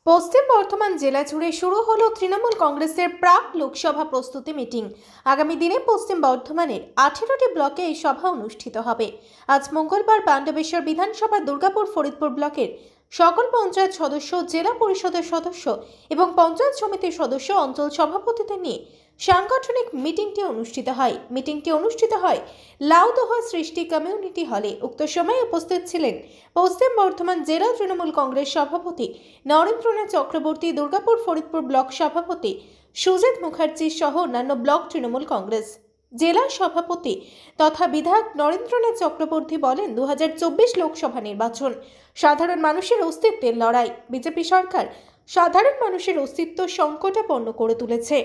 পশ্চিম বর্ধমান জেলা জুড়ে শুরু হলো তৃণমূল কংগ্রেসের প্রাক লোকসভা প্রস্তুতি মিটিং। আগামী দিনে পশ্চিম বর্ধমানের 18টি ব্লকে এই সভা অনুষ্ঠিত হবে। আজ মঙ্গলবার বান্ডবেশ্বর বিধানসভা দুর্গাপুর ফরিদপুর ব্লকের সকল পঞ্চায়েত সদস্য, জেলা পরিষদের সদস্য এবং পঞ্চায়েত সমিতির সদস্য, অঞ্চল সভাপতিদের নিয়ে সাংগঠনিক মিটিংটি অনুষ্ঠিত হয় লাউদোহা সৃষ্টি কমিউনিটি হলে। উক্ত সময়ে উপস্থিত ছিলেন পশ্চিম বর্ধমান জেলা তৃণমূল কংগ্রেস সভাপতি নরেন্দ্রনাথ চক্রবর্তী, দুর্গাপুর ফরিদপুর ব্লক সভাপতি সুজিত মুখার্জি সহ অন্যান্য ব্লক তৃণমূল কংগ্রেস। জেলা সভাপতি তথা বিধায়ক নরেন্দ্রনাথ চক্রবর্তী বলেন, 2024 লোকসভা নির্বাচন সাধারণ মানুষের অস্তিত্বের লড়াই। বিজেপি সরকার সাধারণ মানুষের অস্তিত্ব সংকটাপন্ন করে তুলেছে,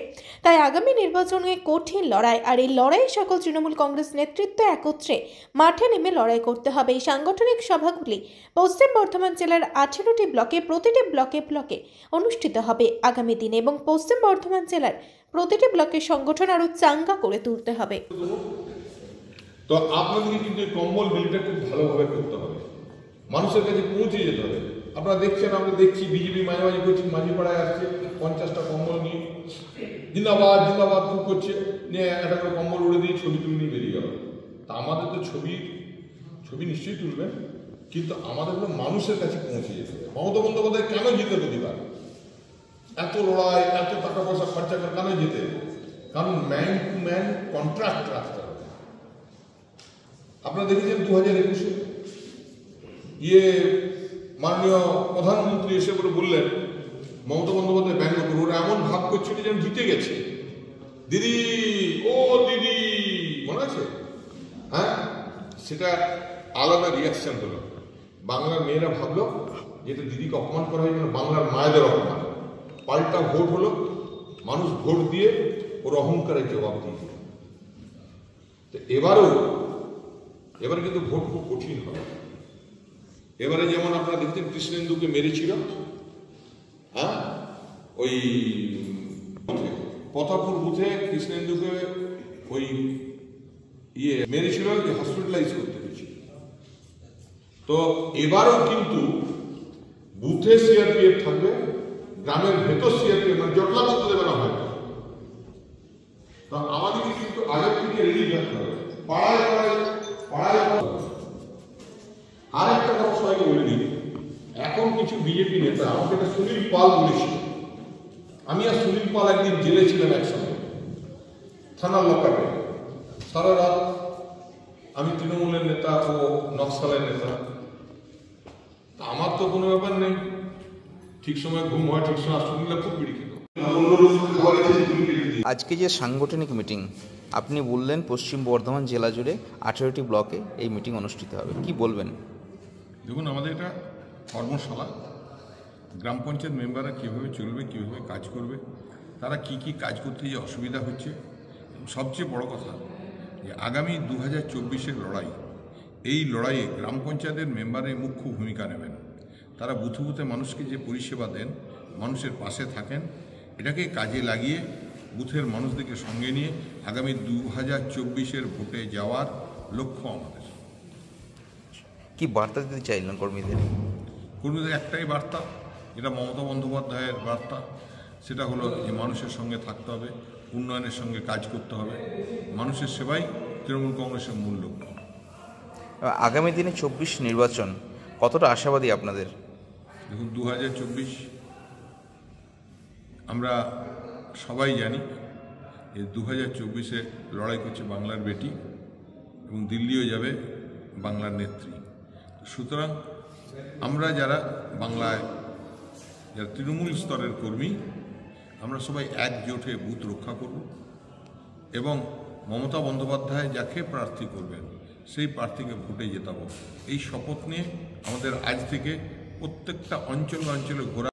তাই আগামী নির্বাচনে কঠিন লড়াই, আর এই লড়াই সকল তৃণমূল কংগ্রেস নেতৃত্ব একত্রে মাঠে নেমে লড়াই করতে হবে। এই সাংগঠনিক সভাগুলি পশ্চিম বর্ধমান জেলার 18টি ব্লকে, প্রতিটি ব্লকে অনুষ্ঠিত হবে আগামী দিনে, এবং পশ্চিম বর্ধমান জেলার প্রতিটি ব্লকের সংগঠন আরো চাঙ্গা করে তুলতে হবে। তো আপনাদেরকে কিন্তু কম্বল বিলটা খুব ভালোভাবে করতে হবে, মানুষের কাছে পৌঁছে যেতে হবে। আপনারা দেখছেন, আমরা দেখছি বিজেপি মাঝে মাঝে করছি, মাঝিপাড়ায় আসছে 50টা কম্বল নিয়ে জিন্দাবাদ জিন্দাবাদ খুব করছে, নিয়ে একটা করে কম্বল উড়ে দিয়ে ছবি তুলে নিয়ে বেরিয়ে গেল। তা আমাদের তো ছবি নিশ্চয়ই তুলবেন, কিন্তু আমাদের মানুষের কাছে পৌঁছে যেতে হবে। মমতা বন্দ্যোপাধ্যায় কেন জিতে প্রতিবার? এত লড়াই, এত টাকা পয়সা খরচা করে কেন জিতে? কারণ ম্যান টু ম্যান কন্ট্রাক্ট রাখতে হবে। আপনারা দেখেছেন 2021 মাননীয় প্রধানমন্ত্রী এসে করে বললেন, মমতা বন্দ্যোপাধ্যায় ব্যঙ্গ করে ওরা এমন ভাব করছিল যেন জিতে গেছে। দিদি, ও দিদি, মনে আছে? হ্যাঁ, সেটা আলাদা রিয়াকশন হলো। বাংলার মেয়েরা ভাবলো যেটা দিদিকে অপমান করা হয়েছিল, বাংলার মায়েদের অপমান। পাল্টা ভোট হলো, মানুষ ভোট দিয়ে ওর অহংকারের জবাব দিয়ে দিল। তো এবারে কিন্তু ভোট খুব কঠিন হবে। এবারে যেমন আপনারা দেখতেন কৃষ্ণেন্দুকে মেরেছিল, হ্যাঁ, ওই পতাপুর বুথে কৃষ্ণেন্দুকে ওই মেরেছিল, হসপিটালাইজ করতে হয়েছিল। তো এবারও কিন্তু বুথে সিআরপিএফ থাকবে, গ্রামের ভেতর সিআরপিএফ, মানে জটলা করতে দেবে না হয়। তো আমাদেরকে কিন্তু আগের থেকে রেডি থাকতে হবে, পাড়ায় আর একটা কথা সবাইকে বলে দিই, এখন কিছু বিজেপি নেতা, আমাকে একটা সুনীল পাল বলেছিল, আমি আর সুনীল পাল একদিন জেলে ছিলাম একসঙ্গে, থানার লকআপে। সারা রাত আমি তৃণমূলের নেতা, ও নকশালের নেতা। আমার তো কোনো ব্যাপার নেই, ঠিক সময় ঘুম হয়, ঠিক সময় সুনীল খুব বিড়ি খেত। আজকে যে সাংগঠনিক মিটিং আপনি বললেন, পশ্চিম বর্ধমান জেলা জুড়ে 18টি ব্লকে এই মিটিং অনুষ্ঠিত হবে, কি বলবেন? দেখুন, আমাদের এটা কর্মশালা, গ্রাম পঞ্চায়েত মেম্বাররা কীভাবে চলবে, কীভাবে কাজ করবে, তারা কি কাজ করতে যে অসুবিধা হচ্ছে, সবচেয়ে বড় কথা যে আগামী 2024-এর লড়াই, এই লড়াইয়ে গ্রাম পঞ্চায়েতের মেম্বারের মুখ্য ভূমিকা নেবেন। তারা বুথে বুথে মানুষকে যে পরিষেবা দেন, মানুষের পাশে থাকেন, এটাকে কাজে লাগিয়ে বুথের মানুষদেরকে সঙ্গে নিয়ে আগামী 2024-এর ভোটে যাওয়ার লক্ষ্য আমাদের। কি বার্তা দিতে চাইলেন কর্মীদের? একটাই বার্তা, এটা মমতা বন্দ্যোপাধ্যায়ের বার্তা, সেটা হলো যে মানুষের সঙ্গে থাকতে হবে, উন্নয়নের সঙ্গে কাজ করতে হবে, মানুষের সেবাই তৃণমূল কংগ্রেসের মূল লক্ষ্য। আগামী দিনে 24 নির্বাচন কতটা আশাবাদী আপনাদের? দেখুন, 2024 আমরা সবাই জানি যে 2024-এ লড়াই করছে বাংলার বেটি, এবং দিল্লিও যাবে বাংলার নেত্রী। সুতরাং আমরা যারা বাংলায় যারা তৃণমূল স্তরের কর্মী, আমরা সবাই একজোটে বুথ রক্ষা করব, এবং মমতা বন্দ্যোপাধ্যায় যাকে প্রার্থী করবেন সেই প্রার্থীকে ভোটে জেতাবো, এই শপথ নিয়ে আমাদের আজ থেকে প্রত্যেকটা অঞ্চলে ঘোরা